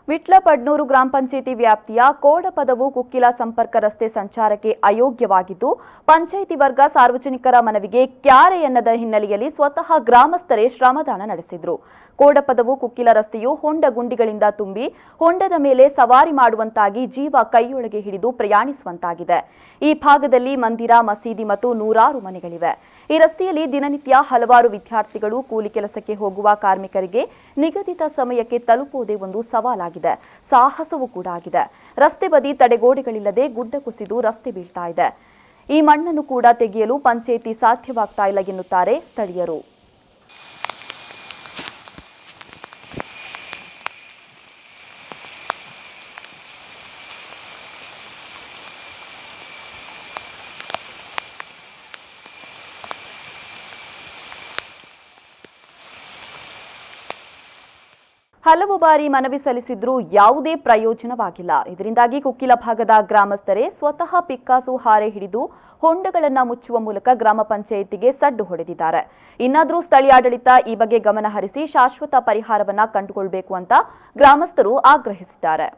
ವಿಟ್ಲಪಡ್ನೂರು ಗ್ರಾಮ ಪಂಚಾಯಿತಿ ವ್ಯಾಪ್ತಿಯ ಕೋಡಪದವು ಕುಕ್ಕಿಲ ಸಂಪರ್ಕ ರಸ್ತೆ ಸಂಚಾರಕ್ಕೆ ಅಯೋಗ್ಯವಾಗಿದ್ದು ಪಂಚಾಯಿತಿ ವರ್ಗ ಸಾರ್ವಜನಿಕರ ಮನವಿಗೆ ಕ್ಯಾರೆ ಎನ್ನದ ಹಿನ್ನೆಲೆಯಲ್ಲಿ ಸ್ವತಃ ಗ್ರಾಮಸ್ಥರೇ ಶ್ರಮದಾನ ನಡೆಸಿದರು. ಕೋಡಪದವು ಕುಕ್ಕಿಲ ರಸ್ತೆಯು ಹೊಂಡ ಗುಂಡಿಗಳಿಂದ ತುಂಬಿ ಹೊಂಡದ ಮೇಲೆ ಸವಾರಿ ಮಾಡುವಂತಾಗಿ ಜೀವ ಕೈಯೊಳಗೆ ಹಿಡಿದು ಪ್ರಯಾಣಿಸುವಂತಾಗಿದೆ. ಈ ಭಾಗದಲ್ಲಿ ಮಂದಿರ, ಮಸೀದಿ ಮತ್ತು ನೂರಾರು ಮನೆಗಳಿವೆ. ಈ ರಸ್ತೆಯಲ್ಲಿ ದಿನನಿತ್ಯ ಹಲವಾರು ವಿದ್ಯಾರ್ಥಿಗಳು, ಕೂಲಿ ಕೆಲಸಕ್ಕೆ ಹೋಗುವ ಕಾರ್ಮಿಕರಿಗೆ ನಿಗದಿತ ಸಮಯಕ್ಕೆ ತಲುಪುವುದೇ ಒಂದು ಸವಾಲಾಗಿದೆ. ಸಾಹಸವೂ ಕೂಡ ಆಗಿದೆ. ರಸ್ತೆ ಬದಿ ತಡೆಗೋಡೆಗಳಿಲ್ಲದೆ ಗುಡ್ಡ ಕುಸಿದು ರಸ್ತೆ ಬೀಳ್ತಾ ಇದೆ. ಈ ಮಣ್ಣನ್ನು ಕೂಡ ತೆಗೆಯಲು ಪಂಚಾಯಿತಿ ಸಾಧ್ಯವಾಗ್ತಾ ಇಲ್ಲ ಎನ್ನುತ್ತಾರೆ ಸ್ಥಳೀಯರು. ಹಲವು ಬಾರಿ ಮನವಿ ಸಲ್ಲಿಸಿದ್ರೂ ಯಾವುದೇ ಪ್ರಯೋಜನವಾಗಿಲ್ಲ. ಇದರಿಂದಾಗಿ ಕುಕ್ಕಿಲ ಭಾಗದ ಗ್ರಾಮಸ್ಥರೇ ಸ್ವತಃ ಪಿಕ್ಕಾಸು ಹಾರೆ ಹಿಡಿದು ಹೊಂಡಗಳನ್ನು ಮುಚ್ಚುವ ಮೂಲಕ ಗ್ರಾಮ ಪಂಚಾಯಿತಿಗೆ ಸಡ್ಡು ಹೊಡೆದಿದ್ದಾರೆ. ಇನ್ನಾದರೂ ಸ್ಥಳೀಯಾಡಳಿತ ಈ ಬಗ್ಗೆ ಗಮನ ಹರಿಸಿ ಶಾಶ್ವತ ಪರಿಹಾರವನ್ನ ಕಂಡುಕೊಳ್ಳಬೇಕು ಅಂತ ಗ್ರಾಮಸ್ಥರು ಆಗ್ರಹಿಸಿದ್ದಾರೆ.